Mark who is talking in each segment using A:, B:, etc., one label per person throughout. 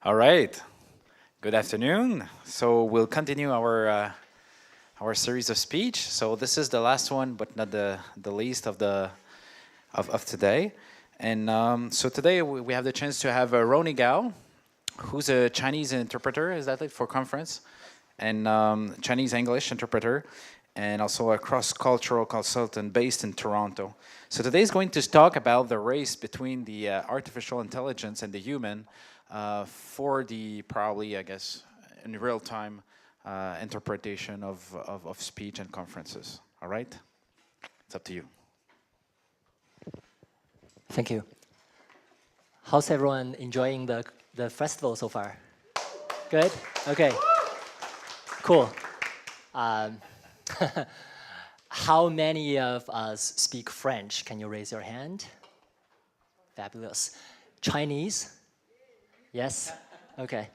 A: All right. Good afternoon. So we'll continue our series of speech. So this is the last one, but not the least of today. And so today we have the chance to have Rony Gao, who's a Chinese interpreter. Is that it for conference? And Chinese English interpreter, and also a cross-cultural consultant based in Toronto. So today is going to talk about the race between the artificial intelligence and the human for the probably, I guess, in real time interpretation of speech and conferences. All right? It's up to you.
B: Thank you. How's everyone enjoying the festival so far? Good? Okay. Cool. How many of us speak French? Can you raise your hand? Fabulous. Chinese? Yes? Okay.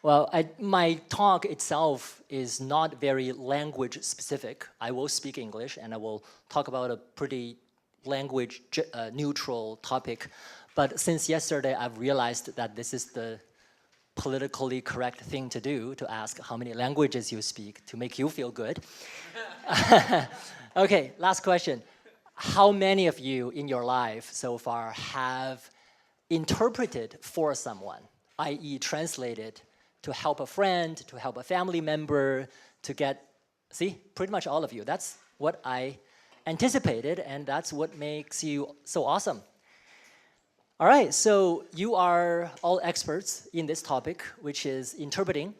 B: Well, my talk itself is not very language specific. I will speak English and I will talk about a pretty language neutral topic. But since yesterday, I've realized that this is the politically correct thing to do, to ask how many languages you speak to make you feel good. Okay, last question. How many of you in your life so far have interpreted for someone, i.e. translated to help a friend, to help a family member, to get, see, pretty much all of you. That's what I anticipated, and that's what makes you so awesome. All right, so you are all experts in this topic, which is interpreting,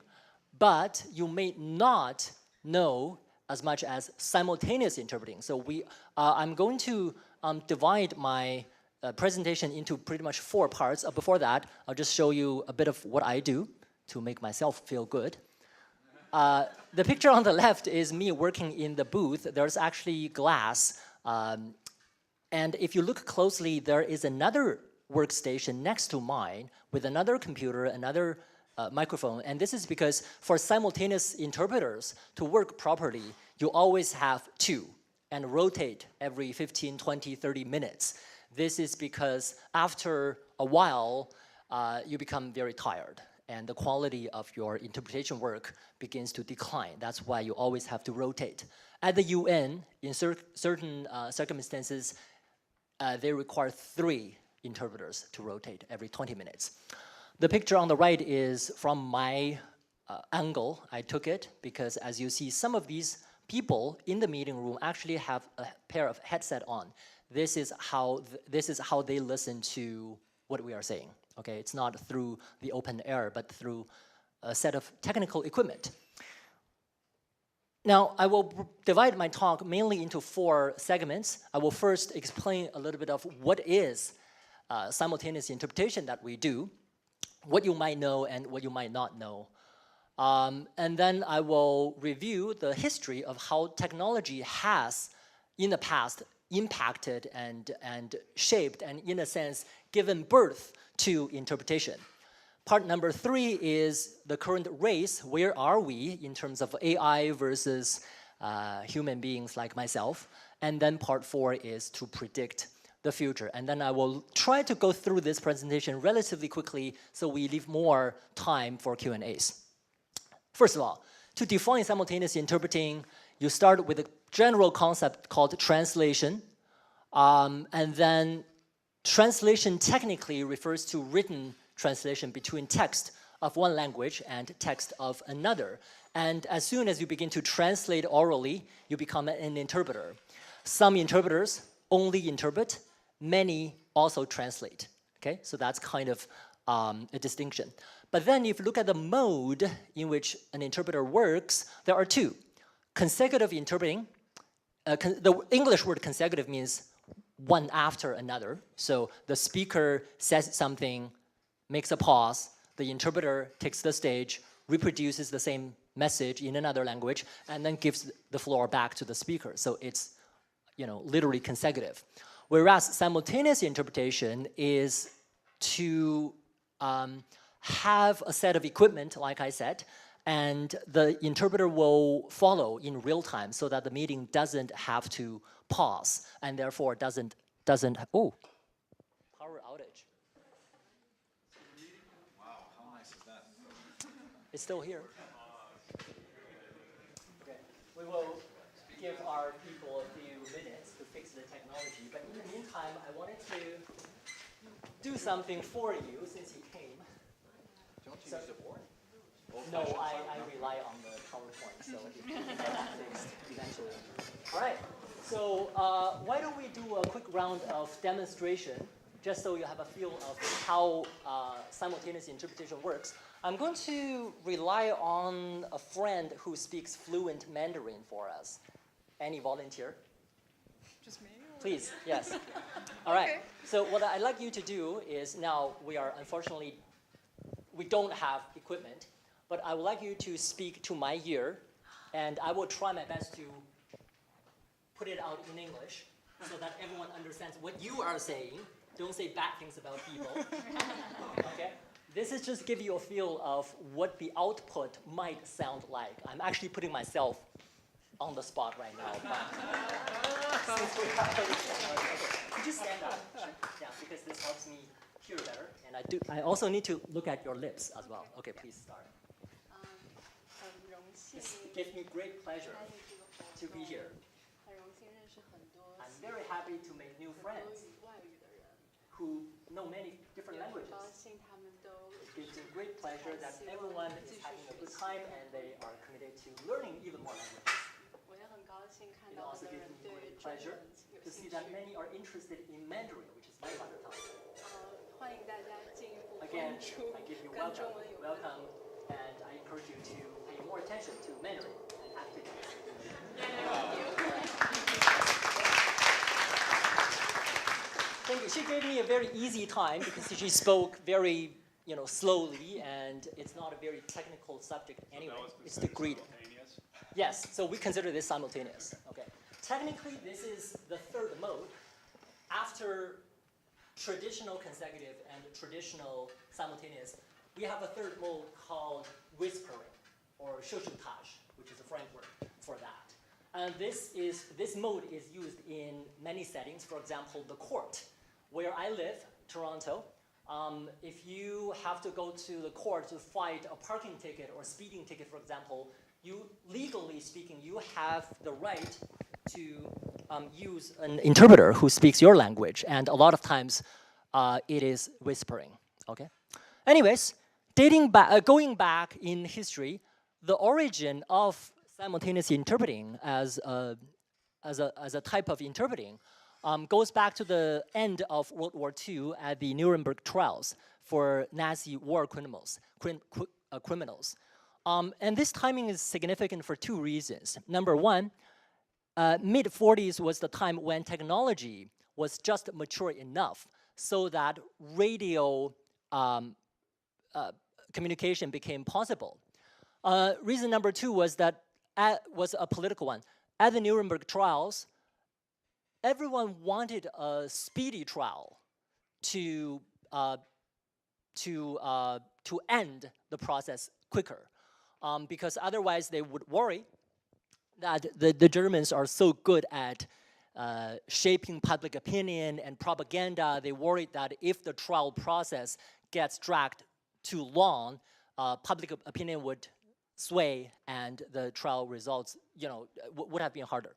B: but you may not know as much as simultaneous interpreting. So I'm going to divide my presentation into pretty much 4 parts. Before that, I'll just show you a bit of what I do to make myself feel good. The picture on the left is me working in the booth. There's actually glass. And if you look closely, there is another workstation next to mine with another computer, another microphone. And this is because for simultaneous interpreters to work properly, you always have 2 and rotate every 15, 20, 30 minutes. This is because after a while, you become very tired and the quality of your interpretation work begins to decline. That's why you always have to rotate. At the UN, in certain circumstances, they require 3 interpreters to rotate every 20 minutes. The picture on the right is from my angle. I took it because, as you see, some of these people in the meeting room actually have a pair of headset on. This is how they listen to what we are saying. Okay, it's not through the open air, but through a set of technical equipment. Now, I will divide my talk mainly into 4 segments. I will first explain a little bit of what is simultaneous interpretation that we do, what you might know and what you might not know. And then I will review the history of how technology has, in the past, impacted and shaped and, in a sense, given birth to interpretation. Part number 3 is the current race. Where are we in terms of AI versus human beings like myself? And then part 4 is to predict the future. And then I will try to go through this presentation relatively quickly so we leave more time for Q&As. First of all, to define simultaneous interpreting, you start with a general concept called translation. And then translation technically refers to written translation between text of one language and text of another. And as soon as you begin to translate orally, you become an interpreter. Some interpreters only interpret, many also translate. Okay, so that's kind of a distinction. But then if you look at the mode in which an interpreter works, there are 2. Consecutive interpreting, the English word consecutive means one after another. So the speaker says something, makes a pause, the interpreter takes the stage, reproduces the same message in another language, and then gives the floor back to the speaker. So it's, literally consecutive. Whereas simultaneous interpretation is to have a set of equipment, like I said, and the interpreter will follow in real time so that the meeting doesn't have to pause and therefore doesn't oh, power outage.
A: Wow, how nice is that?
B: It's still here. Okay. We will give our people a few minutes to fix the technology, but in the meantime, I wanted to do something for you since you came.
A: Don't you use the board?
B: No, I rely on the PowerPoint, so it will get that fixed eventually. All right, so why don't we do a quick round of demonstration, just so you have a feel of how simultaneous interpretation works. I'm going to rely on a friend who speaks fluent Mandarin for us. Any volunteer?
C: Just me?
B: Please, yes. All right,
C: Okay.
B: so what I'd like you to do is now we are unfortunately, we don't have equipment, but I would like you to speak to my ear, and I will try my best to put it out in English so that everyone understands what you are saying. Don't say bad things about people. Okay? This is just give you a feel of what the output might sound like. I'm actually putting myself on the spot right now. But since we have okay. Could you stand up? Yeah, because this helps me hear better. And I also need to look at your lips as well. Okay, please start.
C: 很荣幸
B: It gives me great pleasure
C: 参与这个活
B: to
C: 动
B: be here.
C: 很荣幸认识很多
B: I'm very happy to make new
C: 很多
B: friends
C: 语外语的人，
B: who know many different
C: 也很
B: languages.
C: 高兴他们都
B: It gives me great pleasure that everyone is having a good time and they are committed to learning even more languages.
C: 我也很高兴看
B: It
C: 到
B: also
C: 的
B: gives
C: 人
B: me
C: 对
B: great
C: 中
B: pleasure
C: 文有
B: to
C: 兴
B: see
C: 趣。
B: that many are interested in Mandarin, which is my mother tongue.
C: 欢迎大家进一步
B: Again,
C: 关注
B: I give you
C: 跟中
B: welcome,
C: 文有关的
B: welcome, and I encourage you to pay more attention to Mandarin and activities. Thank you. She gave me a very easy time because she spoke very, slowly, and it's not a very technical subject anyway. It's the greed. Yes, so we consider this simultaneous. Okay. Technically, this is the third mode. After traditional consecutive and traditional simultaneous, we have a third mode called whispering or 说书态, which is a French word for that. And this mode is used in many settings. For example, the court, where I live, Toronto. If you have to go to the court to fight a parking ticket or speeding ticket, for example, legally speaking, you have the right to use an interpreter who speaks your language, and a lot of times it is whispering. Okay. Anyways, going back in history, the origin of simultaneous interpreting as a type of interpreting goes back to the end of World War II at the Nuremberg trials for Nazi war criminals. And this timing is significant for two reasons. Number one, mid-40s was the time when technology was just mature enough so that radio communication became possible. Reason number two was that was a political one. At the Nuremberg trials, everyone wanted a speedy trial to end the process quicker, because otherwise they would worry that the Germans are so good at shaping public opinion and propaganda. They worried that if the trial process gets dragged too long, public opinion would sway and the trial results, would have been harder.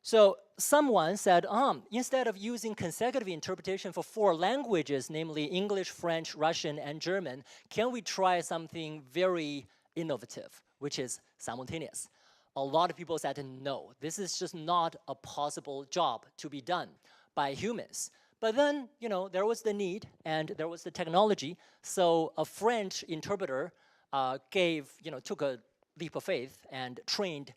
B: So someone said, instead of using consecutive interpretation for 4 languages, namely English, French, Russian, and German, can we try something very innovative, which is simultaneous? A lot of people said, no, this is just not a possible job to be done by humans. But then, there was the need and there was the technology. So a French interpreter took a leap of faith and trained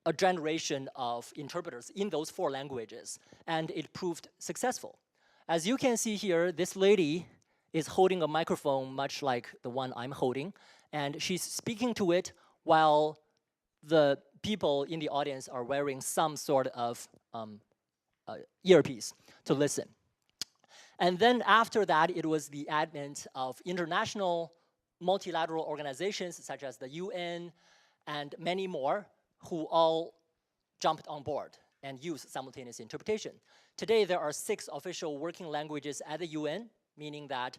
B: a generation of interpreters in those 4 languages, and it proved successful. As you can see here, this lady is holding a microphone much like the one I'm holding, and she's speaking to it while the people in the audience are wearing some sort of earpiece to listen. And then after that, it was the advent of international multilateral organizations such as the UN and many more, who all jumped on board and used simultaneous interpretation. Today, there are 6 official working languages at the UN, meaning that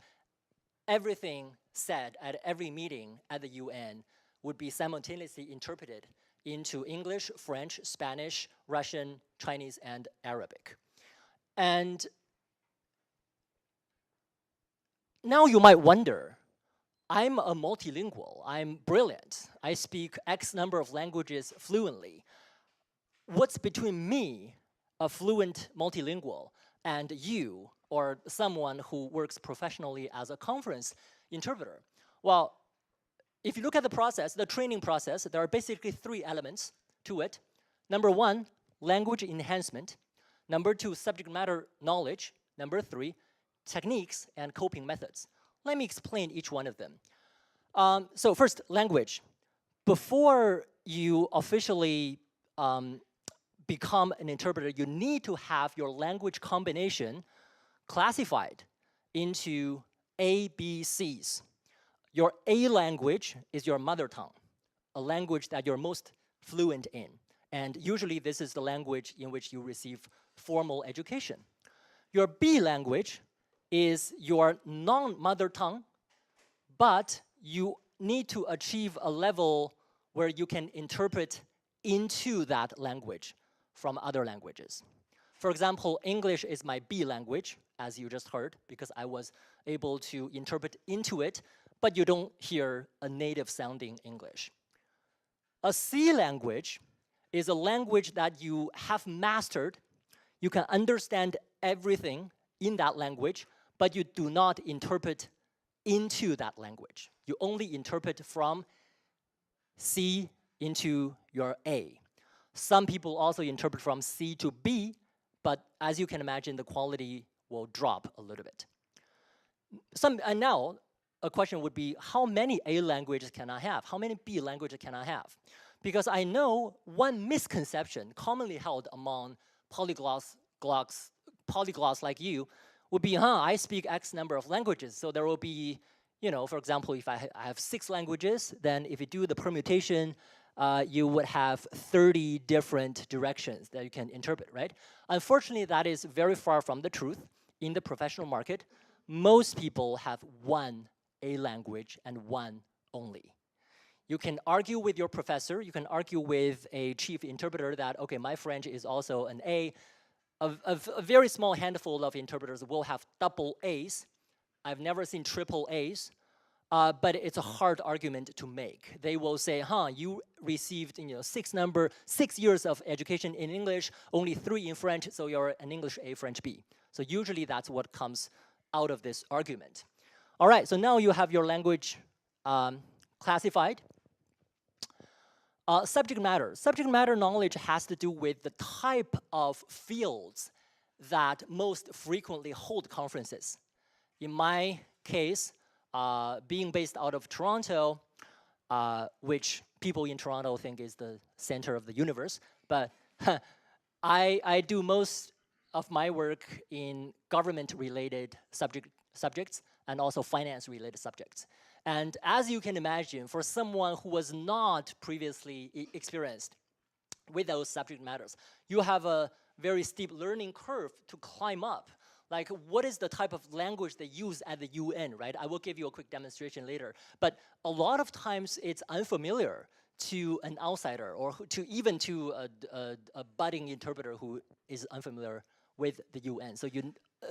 B: everything said at every meeting at the UN would be simultaneously interpreted into English, French, Spanish, Russian, Chinese, and Arabic. And now you might wonder, I'm a multilingual, I'm brilliant, I speak X number of languages fluently. What's between me, a fluent multilingual, and you, or someone who works professionally as a conference interpreter? Well, if you look at the process, the training process, there are basically 3 elements to it. Number 1, language enhancement. Number 2, subject matter knowledge. Number 3, techniques and coping methods. Let me explain each one of them. So first, language. Before you officially become an interpreter, you need to have your language combination classified into A, B, C's. Your A language is your mother tongue, a language that you're most fluent in. And usually this is the language in which you receive formal education. Your B language is your non-mother tongue, but you need to achieve a level where you can interpret into that language from other languages. For example, English is my B language, as you just heard, because I was able to interpret into it, but you don't hear a native sounding English. A C language is a language that you have mastered. You can understand everything in that language, but you do not interpret into that language. You only interpret from C into your A. Some people also interpret from C to B, but as you can imagine, the quality will drop a little bit. And now, a question would be, how many A languages can I have? How many B languages can I have? Because I know one misconception commonly held among polyglots like you would be, I speak X number of languages, so there will be, for example, if I have 6 languages, then if you do the permutation, you would have 30 different directions that you can interpret, right? Unfortunately, that is very far from the truth. In the professional market, most people have one A language and one only. You can argue with your professor, you can argue with a chief interpreter that, okay, my French is also an A. A very small handful of interpreters will have double A's. I've never seen triple A's, but it's a hard argument to make. They will say, you received 6 years of education in English, only 3 in French, so you're an English A, French B. So usually that's what comes out of this argument. All right, so now you have your language classified. Subject matter. Subject matter knowledge has to do with the type of fields that most frequently hold conferences. In my case, being based out of Toronto, which people in Toronto think is the center of the universe, but I do most of my work in government-related subjects and also finance-related subjects. And as you can imagine, for someone who was not previously experienced with those subject matters, you have a very steep learning curve to climb up. Like, what is the type of language they use at the UN, right? I will give you a quick demonstration later. But a lot of times it's unfamiliar to an outsider or even to a budding interpreter who is unfamiliar with the UN. So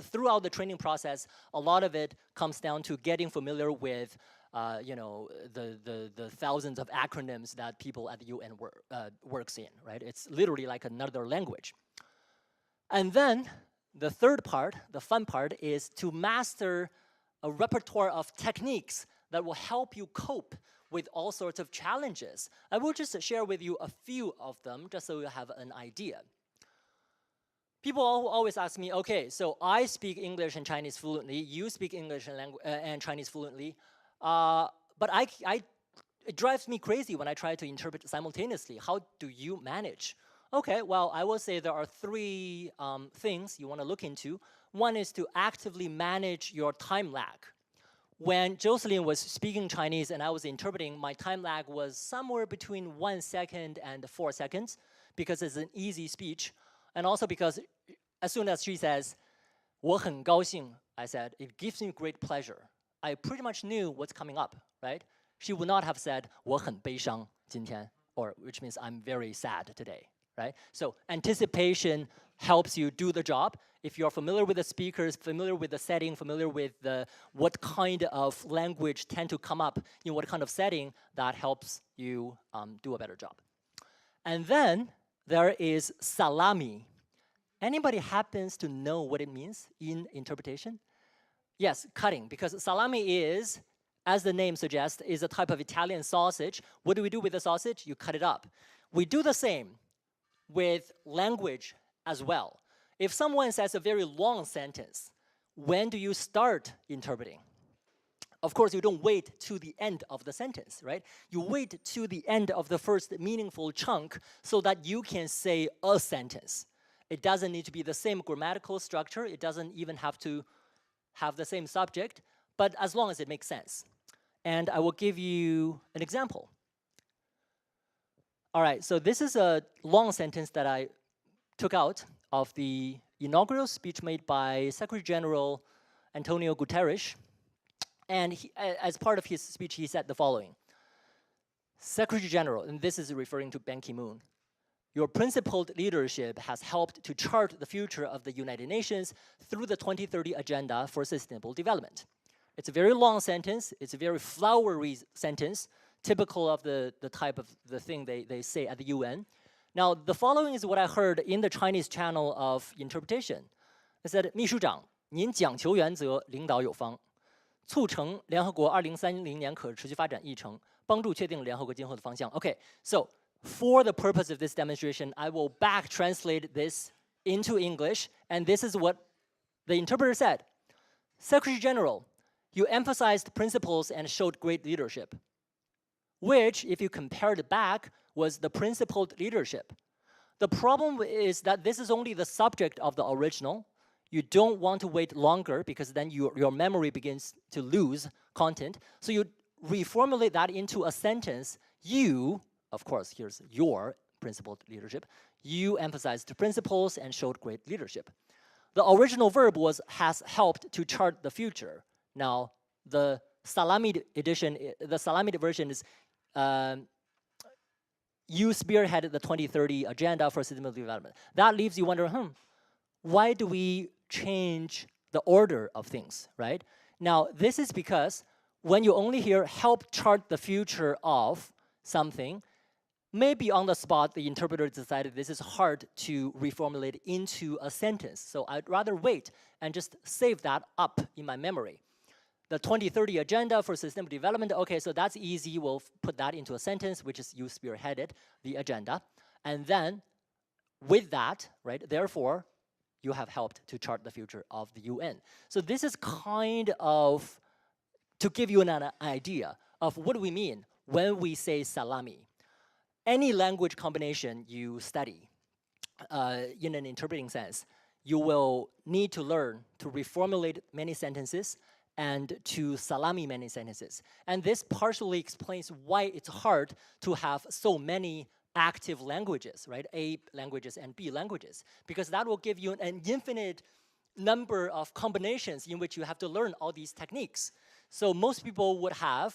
B: throughout the training process, a lot of it comes down to getting familiar with the thousands of acronyms that people at the UN works in, right? It's literally like another language. And then the third part, the fun part, is to master a repertoire of techniques that will help you cope with all sorts of challenges. I will just share with you a few of them, just so you have an idea. People always ask me, okay, so I speak English and Chinese fluently, you speak English and Chinese fluently, but it drives me crazy when I try to interpret simultaneously. How do you manage? Okay, well, I will say there are 3 things you want to look into. One is to actively manage your time lag. When Jocelyn was speaking Chinese and I was interpreting, my time lag was somewhere between 1 second and 4 seconds because it's an easy speech. And also because as soon as she says, 我很高兴, I said, it gives me great pleasure. I pretty much knew what's coming up, right? She would not have said 我很悲伤今天, or which means I'm very sad today, right? So anticipation helps you do the job. If you're familiar with the speakers, familiar with the setting, familiar with what kind of language tend to come up in what kind of setting, that helps you do a better job. And then there is salami. Anybody happens to know what it means in interpretation? Yes, cutting, because salami is, as the name suggests, is a type of Italian sausage. What do we do with the sausage? You cut it up. We do the same with language as well. If someone says a very long sentence, when do you start interpreting? Of course, you don't wait to the end of the sentence, right? You wait to the end of the first meaningful chunk so that you can say a sentence. It doesn't need to be the same grammatical structure. It doesn't even have to have the same subject, but as long as it makes sense. And I will give you an example. All right, so this is a long sentence that I took out of the inaugural speech made by Secretary General Antonio Guterres. And he, as part of his speech, he said the following. Secretary General, and this is referring to Ban Ki-moon, your principled leadership has helped to chart the future of the United Nations through the 2030 Agenda for Sustainable Development. It's a very long sentence. It's a very flowery sentence, typical of the type of the thing they say at the UN. Now, the following is what I heard in the Chinese channel of interpretation. It said, 秘书长，您讲求原则，领导有方，促成联合国2030年可持续发展议程，帮助确定联合国今后的方向。Okay, so for the purpose of this demonstration, I will back translate this into English, and this is what the interpreter said. Secretary General, you emphasized principles and showed great leadership, which, if you compared it back, was the principled leadership. The problem is that this is only the subject of the original. You don't want to wait longer because then your memory begins to lose content. So you reformulate that into a sentence. You, of course, here's your principled leadership. You emphasized the principles and showed great leadership. The original verb was has helped to chart the future. Now, the salami edition, the salami version is you spearheaded the 2030 Agenda for Sustainable Development. That leaves you wondering, why do we change the order of things, right? Now, this is because when you only hear help chart the future of something, maybe on the spot, the interpreter decided this is hard to reformulate into a sentence. So I'd rather wait and just save that up in my memory. The 2030 Agenda for Sustainable Development, okay, so that's easy. We'll put that into a sentence, which is you spearheaded the agenda. And then with that, right, therefore, you have helped to chart the future of the UN. So this is kind of to give you an idea of what do we mean when we say salami. Any language combination you study in an interpreting sense, you will need to learn to reformulate many sentences and to salami many sentences. And this partially explains why it's hard to have so many active languages, right? A languages and B languages, because that will give you an infinite number of combinations in which you have to learn all these techniques. So most people would have,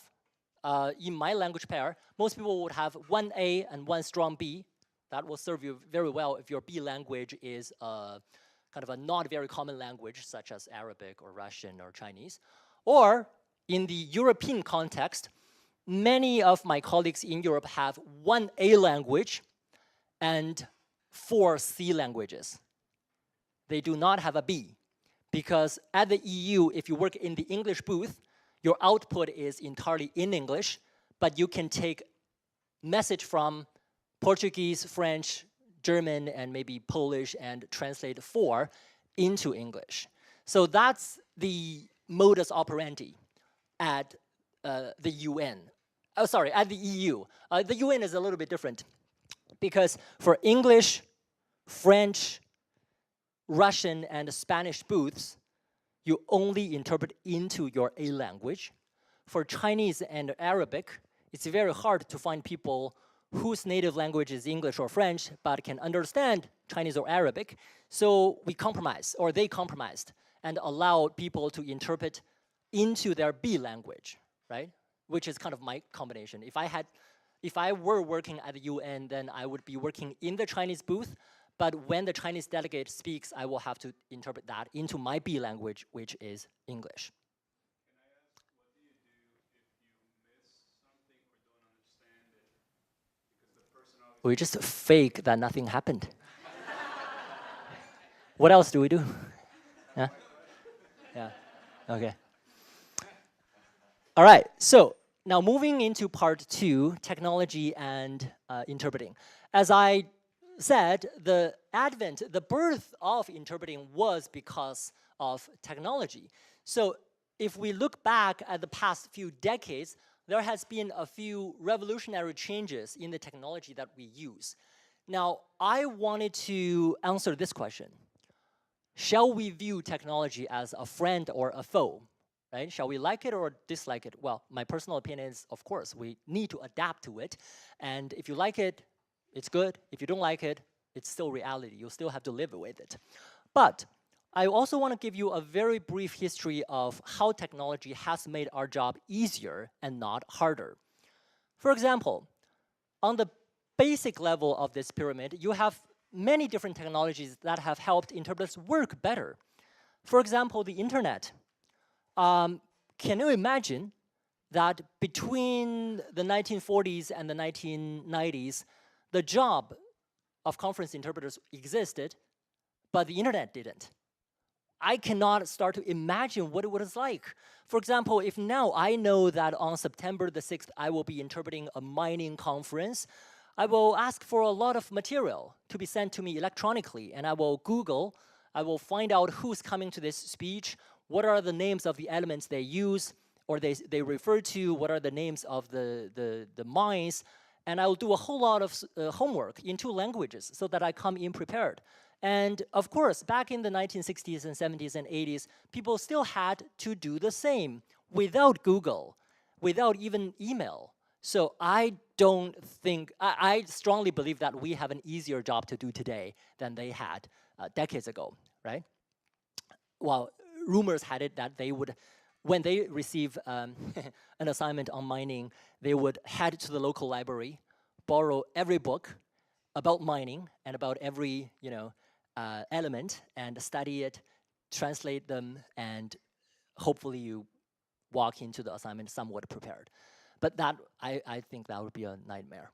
B: in my language pair, most people would have one A and one strong B. That will serve you very well if your B language is kind of a not very common language, such as Arabic or Russian or Chinese. Or in the European context, many of my colleagues in Europe have one A language and 4 C languages. They do not have a B, because at the EU, if you work in the English booth, your output is entirely in English, but you can take message from Portuguese, French, German, and maybe Polish and translate 4 into English. So that's the modus operandi at the UN. Oh, sorry, at the EU. The UN is a little bit different because for English, French, Russian, and Spanish booths, you only interpret into your A language. For Chinese and Arabic, it's very hard to find people whose native language is English or French, but can understand Chinese or Arabic. So we compromise, or they compromised, and allowed people to interpret into their B language, right? Which is kind of my combination. If I were working at the UN, then I would be working in the Chinese booth, but when the Chinese delegate speaks, I will have to interpret that into my B language, which is English. We just fake that nothing happened. What else do we do? Yeah? Yeah, okay. All right, so now moving into part 2, technology and interpreting. As I said, the birth of interpreting was because of technology. So if we look back at the past few decades, there has been a few revolutionary changes in the technology that we use. Now, I wanted to answer this question. Shall we view technology as a friend or a foe? Right? Shall we like it or dislike it? Well, my personal opinion is, of course, we need to adapt to it. And if you like it, it's good. If you don't like it, it's still reality. You still have to live with it. But I also want to give you a very brief history of how technology has made our job easier and not harder. For example, on the basic level of this pyramid, you have many different technologies that have helped interpreters work better. For example, the internet. Can you imagine that between the 1940s and the 1990s, the job of conference interpreters existed, but the internet didn't? I cannot start to imagine what it was like. For example, if now I know that on September the 6th, I will be interpreting a mining conference, I will ask for a lot of material to be sent to me electronically, and I will Google, I will find out who's coming to this speech, what are the names of the elements they use, or they refer to, what are the names of the mines, and I will do a whole lot of homework in 2 languages so that I come in prepared. And of course, back in the 1960s and 70s and 80s, people still had to do the same without Google, without even email. So I don't think, I strongly believe that we have an easier job to do today than they had decades ago, right? Well, rumors had it that they would, when they receive an assignment on mining, they would head to the local library, borrow every book about mining and about every, element and study it, translate them, and hopefully you walk into the assignment somewhat prepared. But that, I think that would be a nightmare.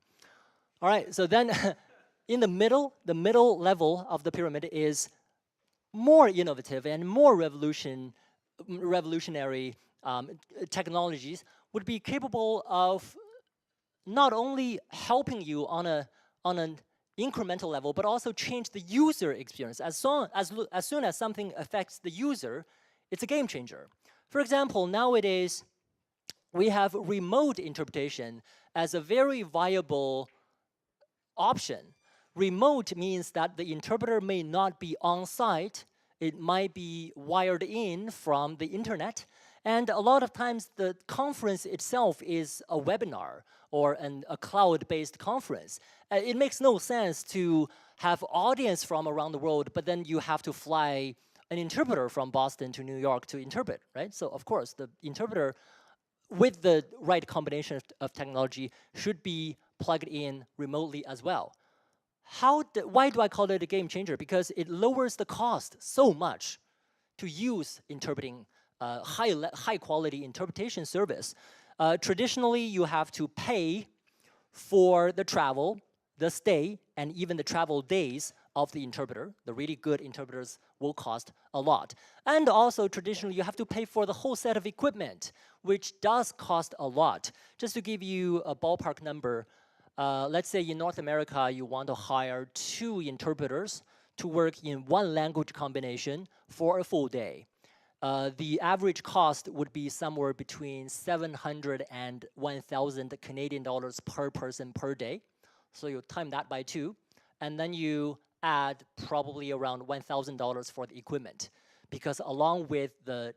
B: All right, so then in the middle level of the pyramid is more innovative and more revolutionary technologies would be capable of not only helping you on an incremental level, but also change the user experience. As soon as something affects the user, it's a game changer. For example, nowadays, we have remote interpretation as a very viable option. Remote means that the interpreter may not be on site. It might be wired in from the internet. And a lot of times, the conference itself is a webinar or a cloud-based conference. It makes no sense to have audience from around the world, but then you have to fly an interpreter from Boston to New York to interpret, right? So of course, the interpreter with the right combination of technology should be plugged in remotely as well. Why do I call it a game changer? Because it lowers the cost so much to use interpreting high quality interpretation service. Traditionally, you have to pay for the travel, the stay, and even the travel days of the interpreter. The really good interpreters will cost a lot. And also, traditionally, you have to pay for the whole set of equipment, which does cost a lot. Just to give you a ballpark number, let's say in North America, you want to hire 2 interpreters to work in 1 language combination for a full day. The average cost would be somewhere between 700 and 1,000 Canadian dollars per person per day. So you time that by 2, and then you add probably around $1,000 for the equipment. Because along with the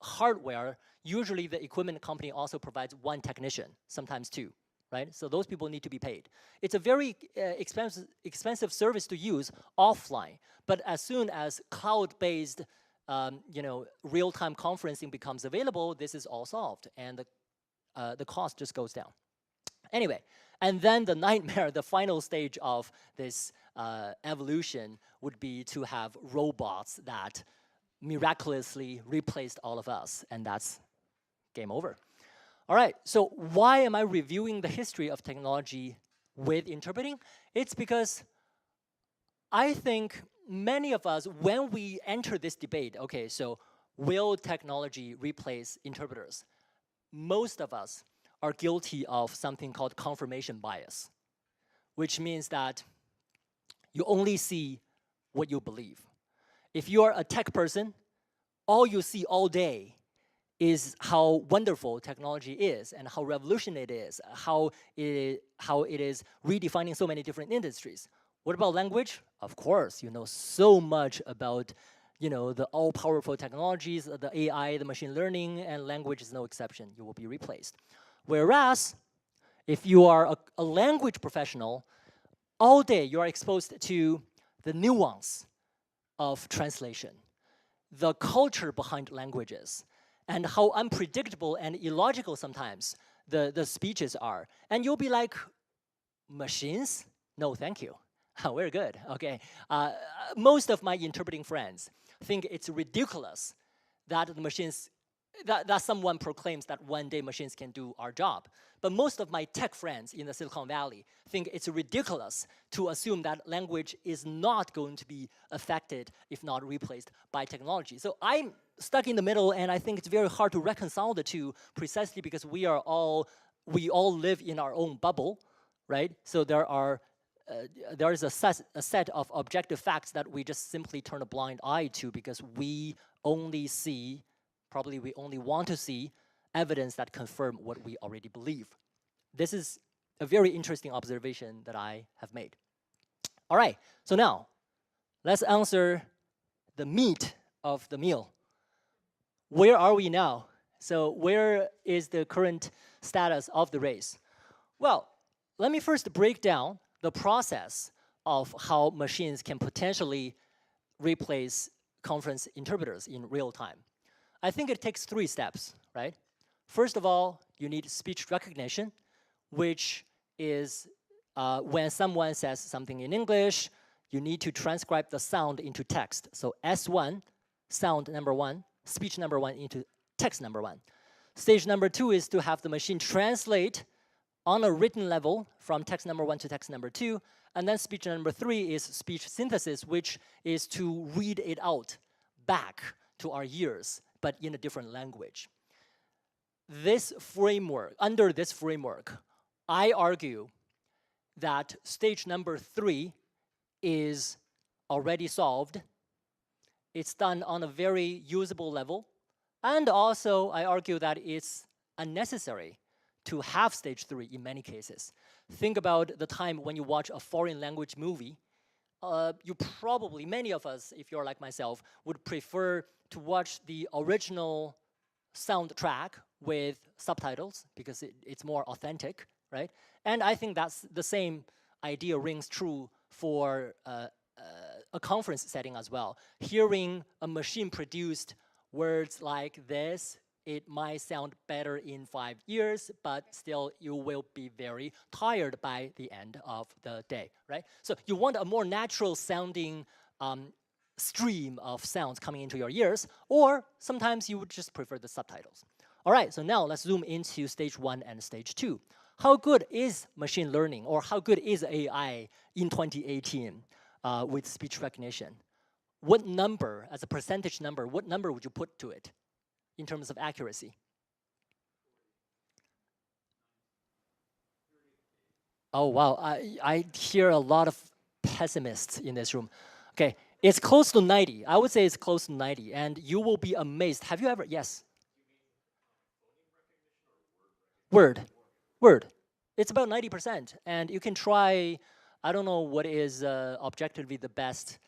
B: hardware, usually the equipment company also provides 1 technician, sometimes 2, right? So those people need to be paid. It's a very expensive service to use offline, but as soon as cloud-based real-time conferencing becomes available, this is all solved, and the cost just goes down. Anyway, and then the nightmare, the final stage of this evolution would be to have robots that miraculously replaced all of us, and that's game over. All right, so why am I reviewing the history of technology with interpreting? It's because I think many of us, when we enter this debate, okay, so will technology replace interpreters? Most of us are guilty of something called confirmation bias, which means that you only see what you believe. If you're a tech person, all you see all day is how wonderful technology is and how revolutionary it is, how it is redefining so many different industries. What about language? Of course, you know so much about the all-powerful technologies, the AI, the machine learning, and language is no exception. You will be replaced. Whereas, if you are a language professional, all day you are exposed to the nuance of translation, the culture behind languages, and how unpredictable and illogical sometimes the speeches are. And you'll be like, machines? No, thank you. We're good, okay. Most of my interpreting friends think it's ridiculous that the machines, that someone proclaims that one day machines can do our job. But most of my tech friends in the Silicon Valley think it's ridiculous to assume that language is not going to be affected, if not replaced, by technology. So I'm stuck in the middle, and I think it's very hard to reconcile the two, precisely because we all live in our own bubble, right? So there is a set of objective facts that we just simply turn a blind eye to because we only see, probably we only want to see, evidence that confirm what we already believe. This is a very interesting observation that I have made. All right, so now let's answer the meat of the meal. Where are we now? So where is the current status of the race? Well, let me first break down the process of how machines can potentially replace conference interpreters in real time. I think it takes 3 steps, right? First of all, you need speech recognition, which is when someone says something in English, you need to transcribe the sound into text. So S1, sound number 1, speech number 1 into text number 1. Stage number 2 is to have the machine translate on a written level from text number 1 to text number 2. And then speech number 3 is speech synthesis, which is to read it out back to our ears, but in a different language. This framework, under this framework, I argue that stage number 3 is already solved. It's done on a very usable level. And also, I argue that it's unnecessary to have stage 3 in many cases. Think about the time when you watch a foreign language movie. You probably, many of us, if you're like myself, would prefer to watch the original soundtrack with subtitles because it's more authentic, right? And I think that's the same idea rings true for a conference setting as well. Hearing a machine-produced words like this, it might sound better in 5 years, but still you will be very tired by the end of the day, right? So you want a more natural sounding stream of sounds coming into your ears, or sometimes you would just prefer the subtitles. All right, so now let's zoom into stage 1 and stage 2. How good is machine learning, or how good is AI in 2018 with speech recognition? What number, as a percentage number, what number would you put to it in terms of accuracy? Oh, wow, I hear a lot of pessimists in this room. Okay, it's close to 90. I would say it's close to 90, and you will be amazed. Have you ever, yes? Word. It's about 90%, and you can try, I don't know what is objectively the best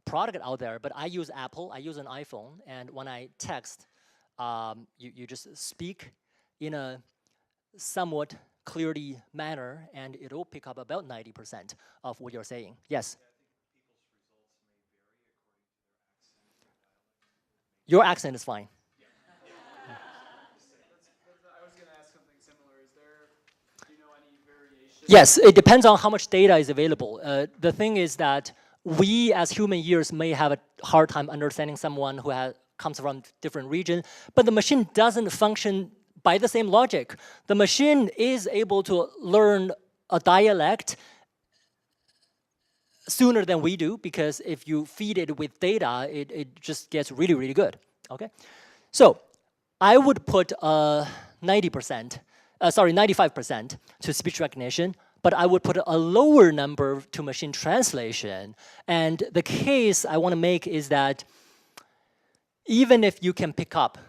B: product out there, but I use Apple, I use an iPhone, and when I text, you just speak in a somewhat clearly manner, and it'll pick up about 90% of what you're saying. Yes? Your accent is fine. Yes, it depends on how much data is available. The thing is that we as human ears may have a hard time understanding someone who comes from different region, but the machine doesn't function by the same logic. The machine is able to learn a dialect sooner than we do, because if you feed it with data, it just gets really, really good, okay? So I would put 95% to speech recognition, but I would put a lower number to machine translation. And the case I want to make is that even if you can pick up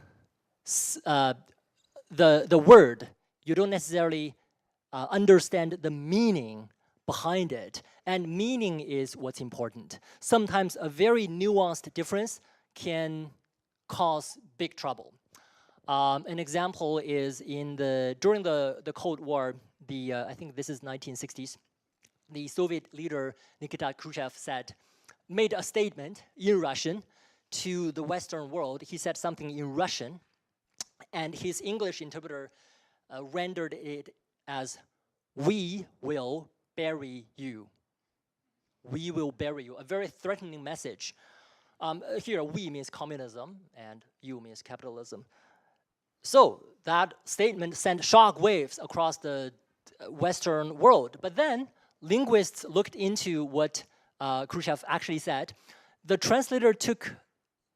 B: the word, you don't necessarily understand the meaning behind it. And meaning is what's important. Sometimes a very nuanced difference can cause big trouble. An example is during the Cold War, I think this is 1960s, the Soviet leader Nikita Khrushchev made a statement in Russian to the Western world. He said something in Russian, and his English interpreter rendered it as, "We will bury you." We will bury you, a very threatening message. Here, we means communism, and you means capitalism. So that statement sent shock waves across the Western world. But then linguists looked into what Khrushchev actually said. The translator took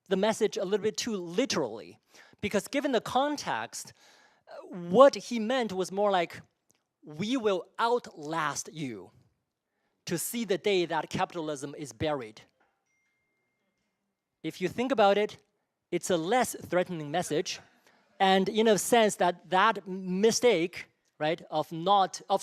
B: the message a little bit too literally, because given the context, what he meant was more like, we will outlast you to see the day that capitalism is buried. If you think about it, it's a less threatening message. And in a sense that mistake, right, of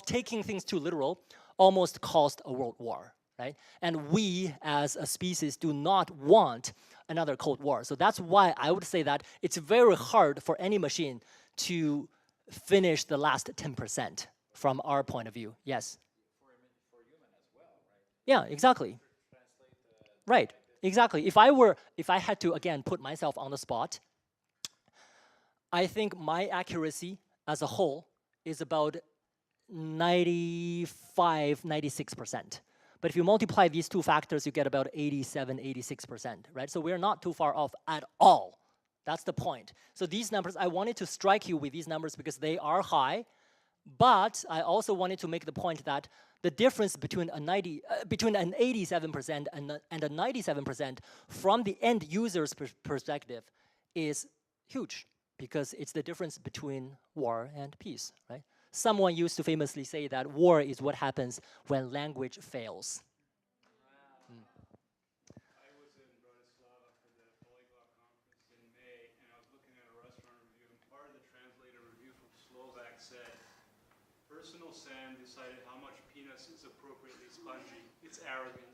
B: taking things too literal almost caused a world war, right? And we as a species do not want another Cold War. So that's why I would say that it's very hard for any machine to finish the last 10% from our point of view. Yes? For human as well, right? Yeah, exactly. Right, exactly. If I had to, again, put myself on the spot, I think my accuracy as a whole is about 95, 96%. But if you multiply these two factors, you get about 87, 86%, right? So we're not too far off at all. That's the point. So these numbers, I wanted to strike you with these numbers because they are high, but I also wanted to make the point that the difference between an 87% and a 97% from the end user's perspective is huge, because it's the difference between war and peace, right? Someone used to famously say that war is what happens when language fails.
D: Wow. I was in Bratislava for the Polyglot conference in May, and I was looking at a restaurant review, and part of the translator review from Slovak said, "Personal Sam decided how much penis is appropriately spongy. It's arrogant."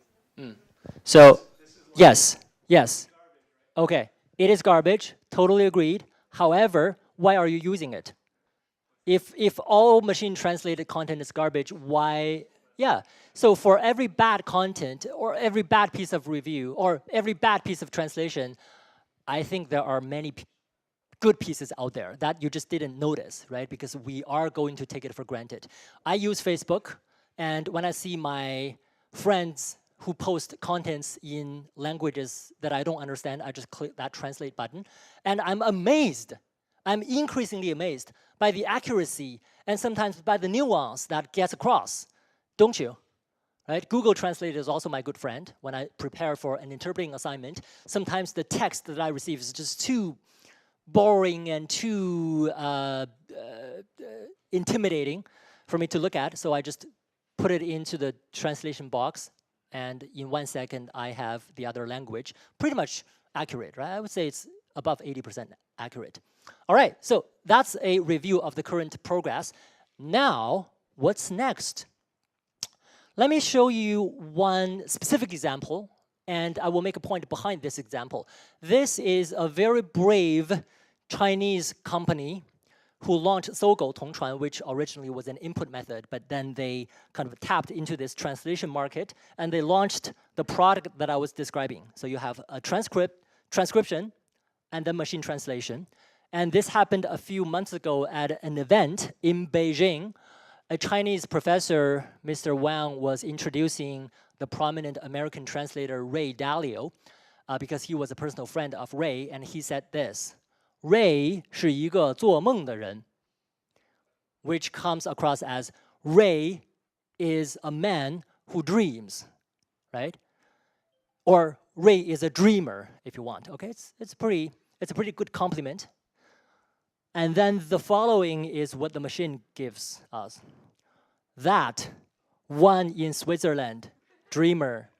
B: So,
D: This is like
B: yes.
D: garbage, right?
B: Okay, it is garbage, totally agreed. However, why are you using it? If all machine translated content is garbage, why? Yeah, so for every bad content or every bad piece of review or every bad piece of translation, I think there are many good pieces out there that you just didn't notice, right? Because we are going to take it for granted. I use Facebook, and when I see my friends who post contents in languages that I don't understand, I just click that translate button, and I'm amazed. I'm increasingly amazed by the accuracy and sometimes by the nuance that gets across, don't you? Right? Google Translate is also my good friend when I prepare for an interpreting assignment. Sometimes the text that I receive is just too boring and too intimidating for me to look at, so I just put it into the translation box, and in 1 second I have the other language pretty much accurate, right? I would say it's above 80% accurate. All right, so that's a review of the current progress. Now, what's next? Let me show you one specific example, and I will make a point behind this example. This is a very brave Chinese company who launched Sogou Tongchuan, which originally was an input method, but then they kind of tapped into this translation market, and they launched the product that I was describing. So you have a transcription, and then machine translation. And this happened a few months ago at an event in Beijing. A Chinese professor, Mr. Wang, was introducing the prominent American translator Ray Dalio because he was a personal friend of Ray, and he said this, Ray 是一个做梦的人, which comes across as Ray is a man who dreams, right? Or Ray is a dreamer, if you want. Okay, it's a pretty good compliment. And then the following is what the machine gives us. That one in Switzerland, dreamer.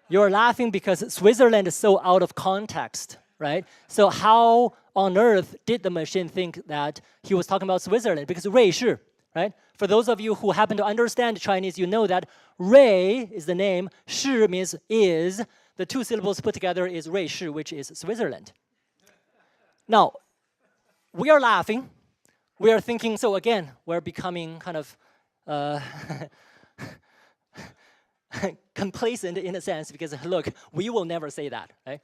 B: You're laughing because Switzerland is so out of context, right? So how on earth did the machine think that he was talking about Switzerland? Because Ray Shi, right? For those of you who happen to understand Chinese, you know that Ray is the name, Shi means is. The two syllables put together is Ray Shi, which is Switzerland. Now, we are laughing. We are thinking, so again, we're becoming kind of complacent in a sense because, look, we will never say that, right?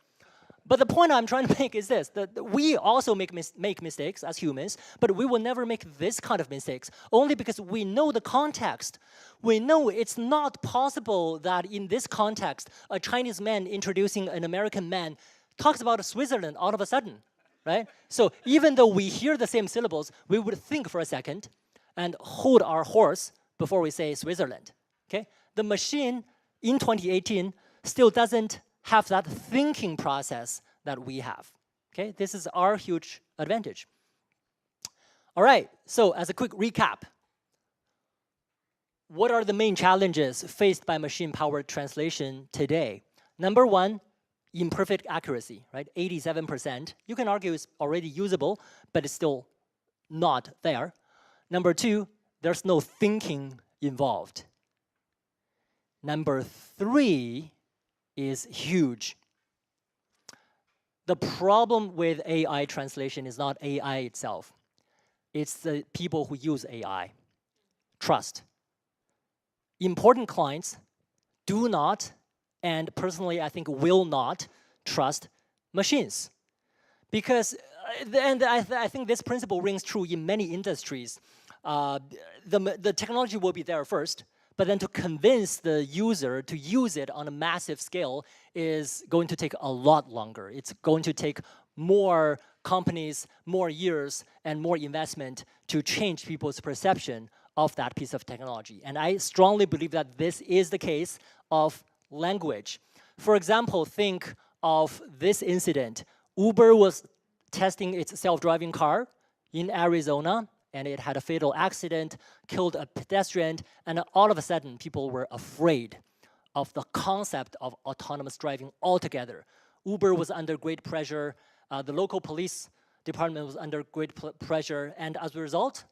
B: But the point I'm trying to make is this, that we also make mistakes as humans, but we will never make this kind of mistakes, only because we know the context. We know it's not possible that in this context, a Chinese man introducing an American man talks about Switzerland all of a sudden, right? So even though we hear the same syllables, we would think for a second and hold our horse before we say Switzerland, okay? The machine in 2018 still doesn't have that thinking process that we have, okay? This is our huge advantage. All right, so as a quick recap, what are the main challenges faced by machine-powered translation today? Number one, imperfect accuracy, right? 87%. You can argue it's already usable, but it's still not there. Number two, there's no thinking involved. Number three is huge. The problem with AI translation is not AI itself. It's the people who use AI. Trust. Important clients do not, and personally I think will not, trust machines. Because, and I think this principle rings true in many industries. The technology will be there first, but then to convince the user to use it on a massive scale is going to take a lot longer. It's going to take more companies, more years, and more investment to change people's perception of that piece of technology. And I strongly believe that this is the case of language. For example, think of this incident. Uber was testing its self-driving car in Arizona, and it had a fatal accident, killed a pedestrian, and all of a sudden, people were afraid of the concept of autonomous driving altogether. Uber was under great pressure, the local police department was under great pressure, and as a result,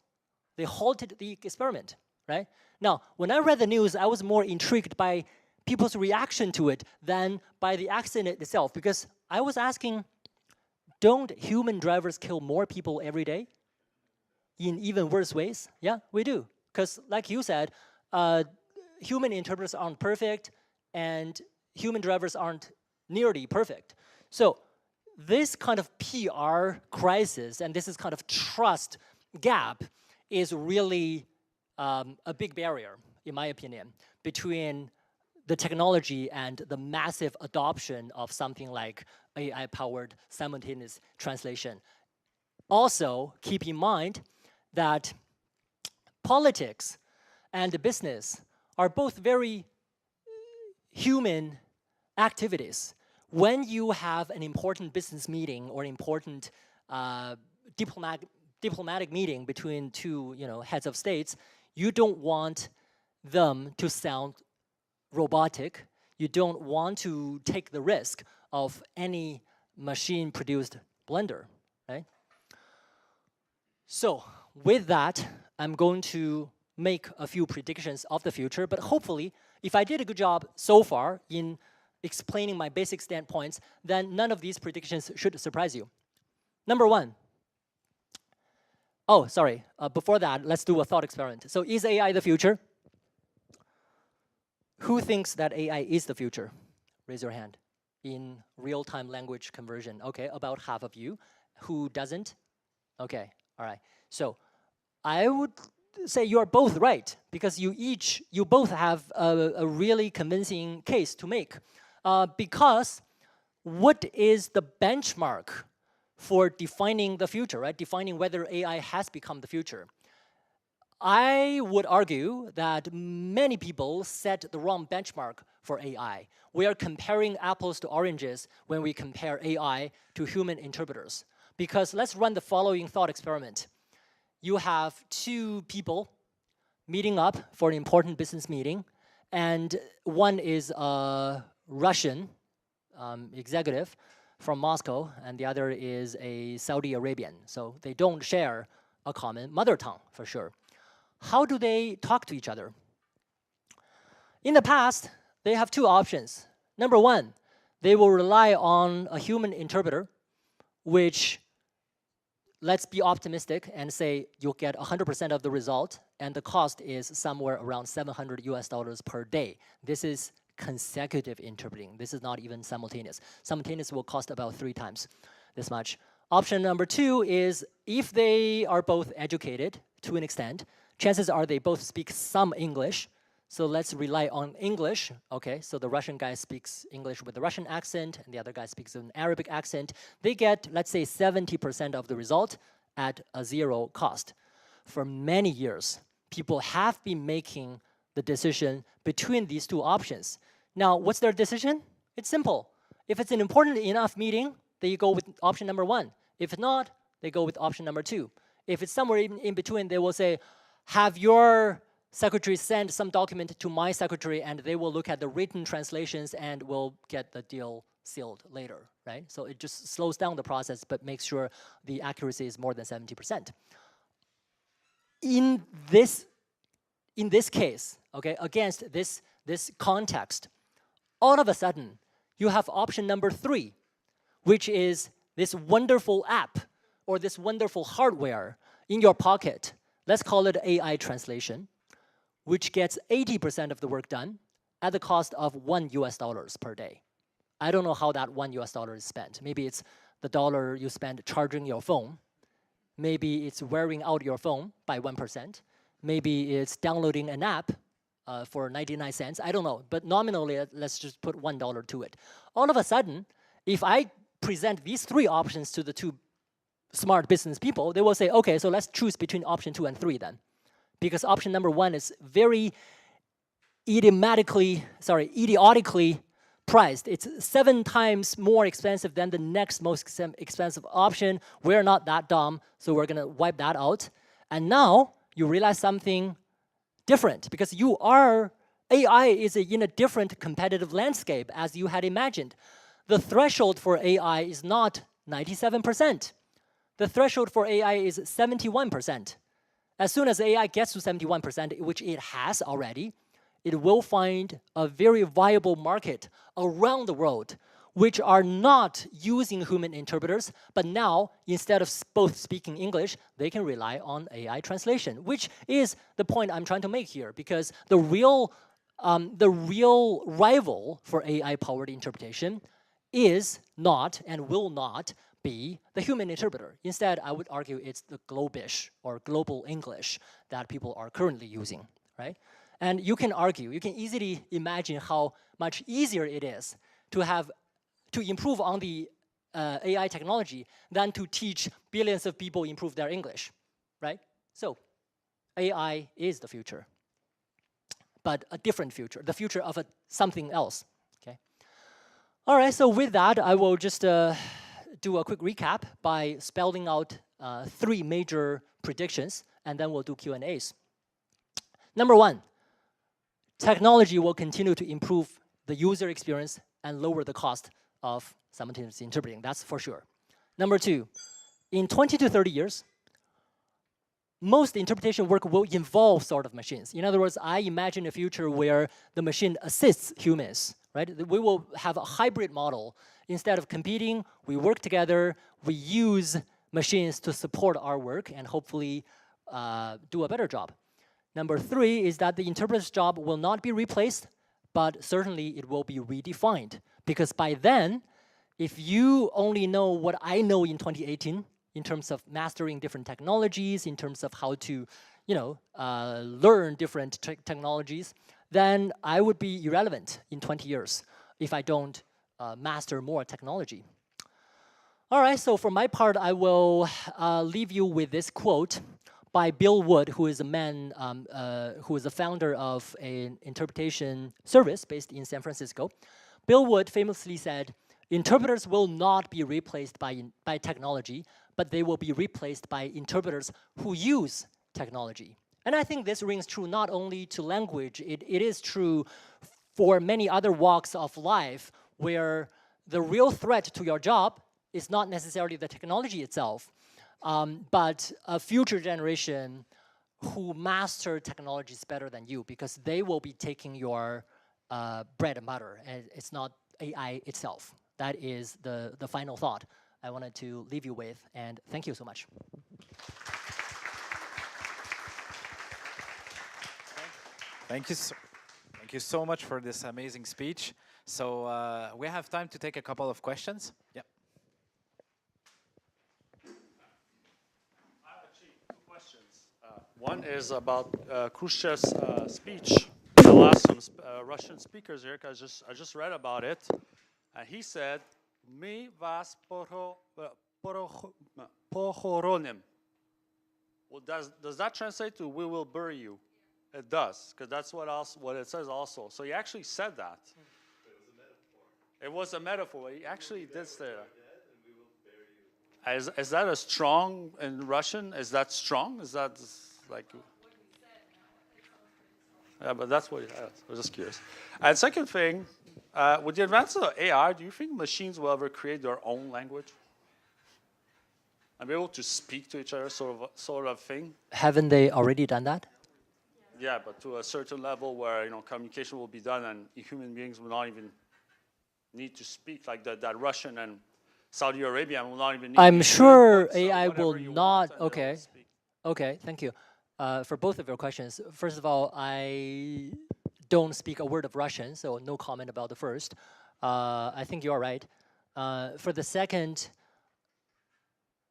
B: they halted the experiment, right? Now, when I read the news, I was more intrigued by people's reaction to it than by the accident itself, because I was asking, don't human drivers kill more people every day? In even worse ways? Yeah, we do. Because like you said, human interpreters aren't perfect and human drivers aren't nearly perfect. So this kind of PR crisis and this is kind of trust gap is really a big barrier, in my opinion, between the technology and the massive adoption of something like AI-powered simultaneous translation. Also, keep in mind that politics and business are both very human activities. When you have an important business meeting or important diplomatic meeting between two heads of states, you don't want them to sound robotic. You don't want to take the risk of any machine-produced blunder, right? So with that, I'm going to make a few predictions of the future, but hopefully, if I did a good job so far in explaining my basic standpoints, then none of these predictions should surprise you. Number one. Oh, sorry. Before that, let's do a thought experiment. So is AI the future? Who thinks that AI is the future? Raise your hand. in real-time language conversion? Okay, about half of you. Who doesn't? Okay, all right. So I would say you are both right, because you both have a really convincing case to make. Because what is the benchmark for defining the future, right? Defining whether AI has become the future. I would argue that many people set the wrong benchmark for AI. We are comparing apples to oranges when we compare AI to human interpreters. Because let's run the following thought experiment. You have two people meeting up for an important business meeting, and one is a Russian executive from Moscow, and the other is a Saudi Arabian. So they don't share a common mother tongue, for sure. How do they talk to each other? In the past, they have two options. Number one, they will rely on a human interpreter, which, let's be optimistic and say you'll get 100% of the result, and the cost is somewhere around $700 per day. This is consecutive interpreting. This is not even simultaneous. Simultaneous will cost about 3 times this much. Option number two is if they are both educated to an extent, chances are they both speak some English. So let's rely on English. Okay, so the Russian guy speaks English with a Russian accent, and the other guy speaks an Arabic accent. They get, let's say, 70% of the result at a 0 cost. For many years, people have been making the decision between these two options. Now, what's their decision? It's simple. If it's an important enough meeting, they go with option number 1. If not, they go with option number 2. If it's somewhere in between, they will say, have your secretary send some document to my secretary, and they will look at the written translations and will get the deal sealed later, right? So it just slows down the process, but makes sure the accuracy is more than 70%. In this case, okay, against this context, all of a sudden, you have option number 3, which is this wonderful app or this wonderful hardware in your pocket. Let's call it AI translation, which gets 80% of the work done at the cost of $1 per day. I don't know how that $1 is spent. Maybe it's the dollar you spend charging your phone. Maybe it's wearing out your phone by 1%. Maybe it's downloading an app for 99 cents. I don't know, but nominally, let's just put $1 to it. All of a sudden, if I present these 3 options to the 2 smart business people, they will say, okay, so let's choose between option 2 and 3 then. Because option number 1 is very idiotically priced. It's 7 times more expensive than the next most expensive option. We're not that dumb, so we're gonna wipe that out. And now you realize something different, because AI is in a different competitive landscape as you had imagined. The threshold for AI is not 97%. The threshold for AI is 71%. As soon as AI gets to 71%, which it has already, it will find a very viable market around the world which are not using human interpreters, but now, instead of both speaking English, they can rely on AI translation, which is the point I'm trying to make here, because the real rival for AI-powered interpretation is not and will not be the human interpreter. Instead, I would argue it's the Globish or global English that people are currently using, right? And you can argue, you can easily imagine how much easier it is to improve on the AI technology than to teach billions of people improve their English, right? So AI is the future, but a different future, the future of something else, okay? All right, so with that, I will just do a quick recap by spelling out 3 major predictions, and then we'll do Q&As. Number 1, technology will continue to improve the user experience and lower the cost of simultaneous interpreting, that's for sure. Number 2, in 20 to 30 years, most interpretation work will involve sort of machines. In other words, I imagine a future where the machine assists humans, right? We will have a hybrid model. Instead of competing, we work together, we use machines to support our work and hopefully do a better job. Number 3 is that the interpreter's job will not be replaced, but certainly it will be redefined. Because by then, if you only know what I know in 2018, in terms of mastering different technologies, in terms of how to, learn different technologies, then I would be irrelevant in 20 years if I don't master more technology. All right, so for my part, I will leave you with this quote by Bill Wood, who is a man who is the founder of an interpretation service based in San Francisco. Bill Wood famously said, "Interpreters will not be replaced by technology, but they will be replaced by interpreters who use technology." And I think this rings true not only to language, it is true for many other walks of life where the real threat to your job is not necessarily the technology itself, but a future generation who master technologies better than you, because they will be taking your bread and butter, and it's not AI itself. That is the final thought I wanted to leave you with, and thank you so much.
A: Thank you so much for this amazing speech. So we have time to take a couple of questions. Yeah.
E: I have actually two questions. One is about Khrushchev's speech. I'll ask some Russian speakers here because I just read about it. And he said, "Мы вас похороним." Well, does that translate to "we will bury you"? It does, because that's what it says also. So he actually said that. It was a metaphor. He actually did say that. Is that a strong in Russian? Is that strong? Is that like? Yeah, but that's what he has. I was just curious. And second thing, with the advance of AI, do you think machines will ever create their own language? And be able to speak to each other, sort of thing?
B: Haven't they already done that?
E: Yeah, but to a certain level where communication will be done and human beings will not even need to speak, like that Russian and Saudi Arabia will not even need
B: I'm
E: to
B: sure
E: speak,
B: AI
E: whatever
B: will
E: you
B: not.
E: want, and they will speak.
B: Okay, thank you. For both of your questions, first of all, I don't speak a word of Russian, so no comment about the first. I think you're right. For the second,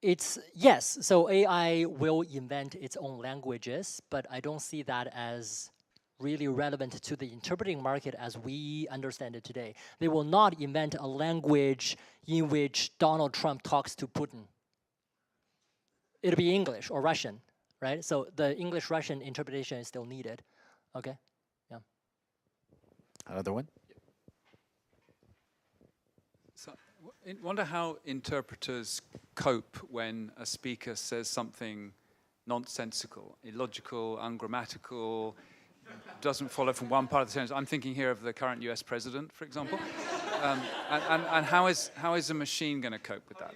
B: it's yes, so AI will invent its own languages, but I don't see that as really relevant to the interpreting market as we understand it today. They will not invent a language in which Donald Trump talks to Putin. It'll be English or Russian, right? So the English-Russian interpretation is still needed, okay? Yeah.
A: Another one?
F: So I wonder how interpreters cope when a speaker says something nonsensical, illogical, ungrammatical, doesn't follow from one part of the sentence. I'm thinking here of the current US president, for example. And how is a machine going to cope with that?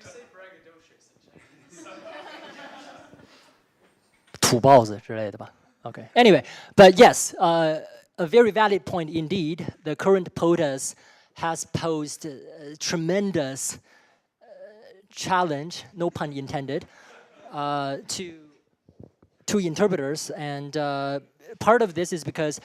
B: 土包子之类的吧. Okay. Anyway, but yes, a very valid point indeed. The current POTUS has posed a tremendous challenge, no pun intended, to interpreters, and part of this is because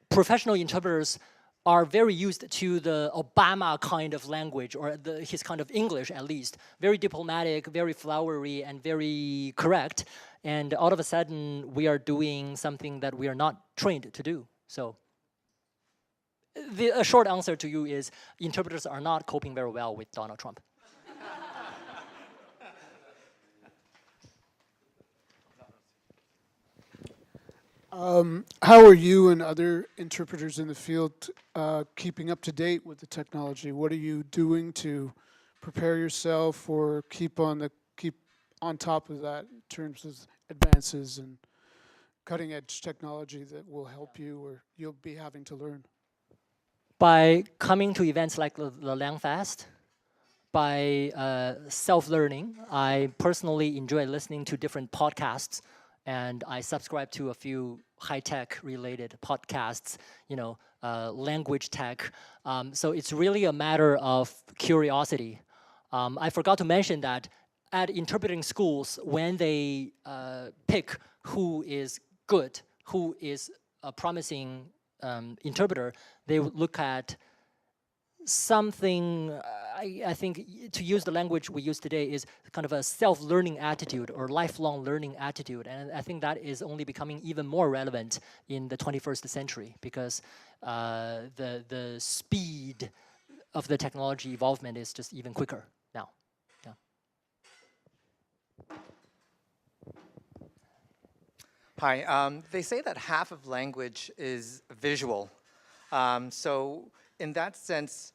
B: professional interpreters are very used to the Obama kind of language, or his kind of English at least, very diplomatic, very flowery, and very correct. And all of a sudden, we are doing something that we are not trained to do. So a short answer to you is interpreters are not coping very well with Donald Trump.
G: How are you and other interpreters in the field keeping up to date with the technology? What are you doing to prepare yourself or keep on top of that in terms of advances and cutting edge technology that will help you or you'll be having to learn?
B: By coming to events like the Langfast, by self-learning. I personally enjoy listening to different podcasts, and I subscribe to a few high-tech related podcasts, language tech. So it's really a matter of curiosity. I forgot to mention that at interpreting schools, when they pick who is good, who is a promising interpreter, they would look at something, I think to use the language we use today is kind of a self-learning attitude or lifelong learning attitude. And I think that is only becoming even more relevant in the 21st century because the speed of the technology evolvement is just even quicker now. Yeah.
H: Hi. They say that half of language is visual. So in that sense,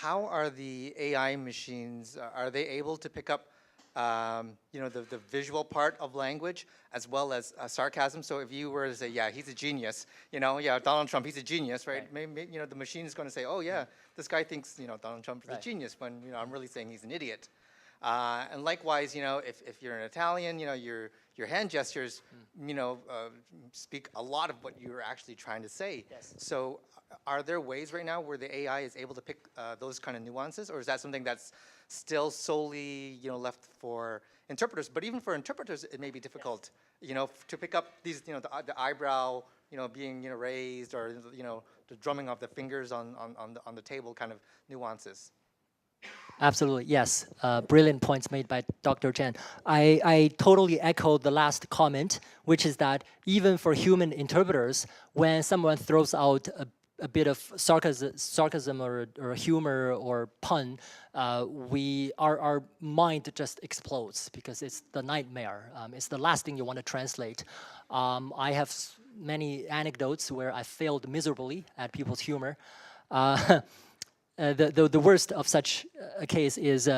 H: how are the AI machines, are they able to pick up, the visual part of language as well as sarcasm? So if you were to say, yeah, he's a genius, Donald Trump, he's a genius, right? Maybe, the machine is going to say, oh yeah, this guy thinks, Donald Trump is a genius when, I'm really saying he's an idiot. And likewise, if you're an Italian, your hand gestures, speak a lot of what you're actually trying to say.
B: Yes.
H: So are there ways right now where the AI is able to pick those kind of nuances, or is that something that's still solely, left for interpreters? But even for interpreters, it may be difficult, to pick up these, the eyebrow, being, raised, or, the drumming of the fingers on the table kind of nuances.
B: Absolutely, yes. Brilliant points made by Dr. Chen. I totally echo the last comment, which is that even for human interpreters, when someone throws out a bit of sarcasm or humor or pun, our mind just explodes because it's the nightmare. It's the last thing you want to translate. I have many anecdotes where I failed miserably at people's humor. The worst of such a case is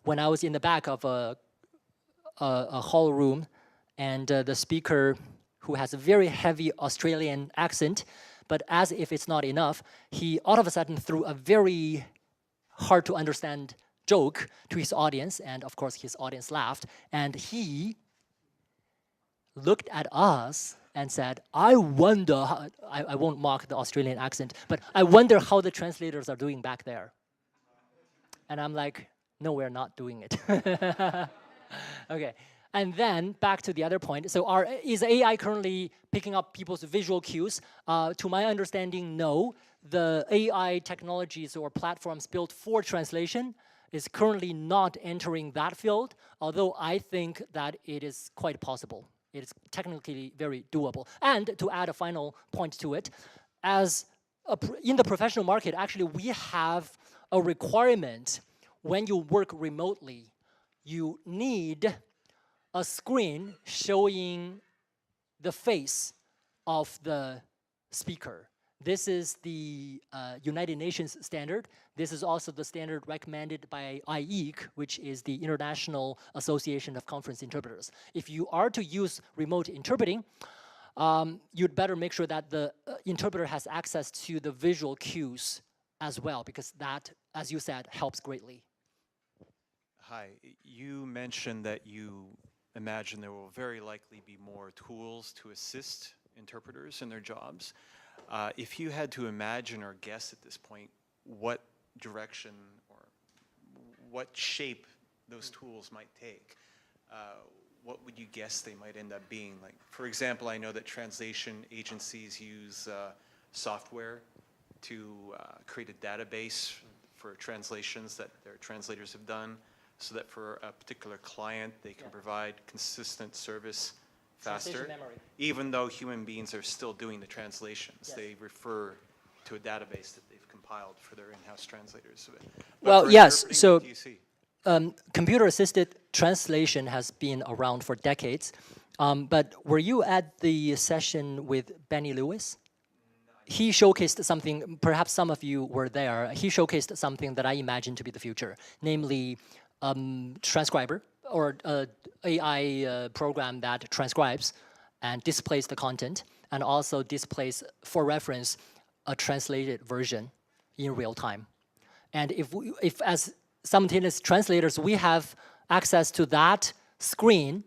B: when I was in the back of a hall room, and the speaker, who has a very heavy Australian accent, but as if it's not enough, he all of a sudden threw a very hard to understand joke to his audience, and of course his audience laughed, and he looked at us and said, I wonder, how, I won't mock the Australian accent, but I wonder how the translators are doing back there. And I'm like, no, we're not doing it. Okay, and then back to the other point. So is AI currently picking up people's visual cues? To my understanding, no. The AI technologies or platforms built for translation is currently not entering that field, although I think that it is quite possible. It is technically very doable. And to add a final point to it, in the professional market, actually we have a requirement when you work remotely. You need a screen showing the face of the speaker. This is the United Nations standard. This is also the standard recommended by IEC, which is the International Association of Conference Interpreters. If you are to use remote interpreting, you'd better make sure that the interpreter has access to the visual cues as well, because that, as you said, helps greatly.
I: Hi, you mentioned that you imagine there will very likely be more tools to assist interpreters in their jobs. If you had to imagine or guess at this point what direction or what shape those tools might take, what would you guess they might end up being? Like, for example, I know that translation agencies use software to create a database for translations that their translators have done, so that for a particular client they can provide consistent service faster, even though human beings are still doing the translations. Yes. They refer to a database that they've compiled for their in-house translators.
B: Well, yes, so computer-assisted translation has been around for decades, but were you at the session with Benny Lewis? He showcased something, perhaps some of you were there, he showcased something that I imagine to be the future, namely transcriber, or AI program that transcribes and displays the content, and also displays, for reference, a translated version in real time. And if as simultaneous translators, we have access to that screen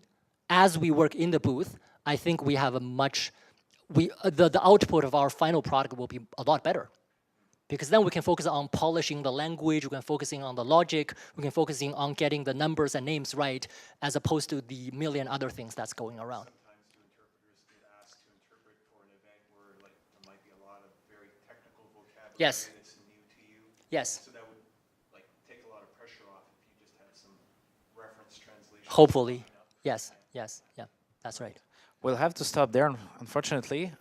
B: as we work in the booth, I think we have a the output of our final product will be a lot better. Because then we can focus on polishing the language, we can focusing on the logic, we can focusing on getting the numbers and names right, as opposed to the million other things that's going around.
I: Sometimes do interpreters get asked to interpret for an event where there might be a lot of very technical vocabulary.
B: Yes.
I: and it's new to you.
B: Yes.
I: So that would like take a lot of pressure off if you just had some reference translation.
B: Hopefully. Yes. Yes. Yeah. That's right.
A: We'll have to stop there, unfortunately.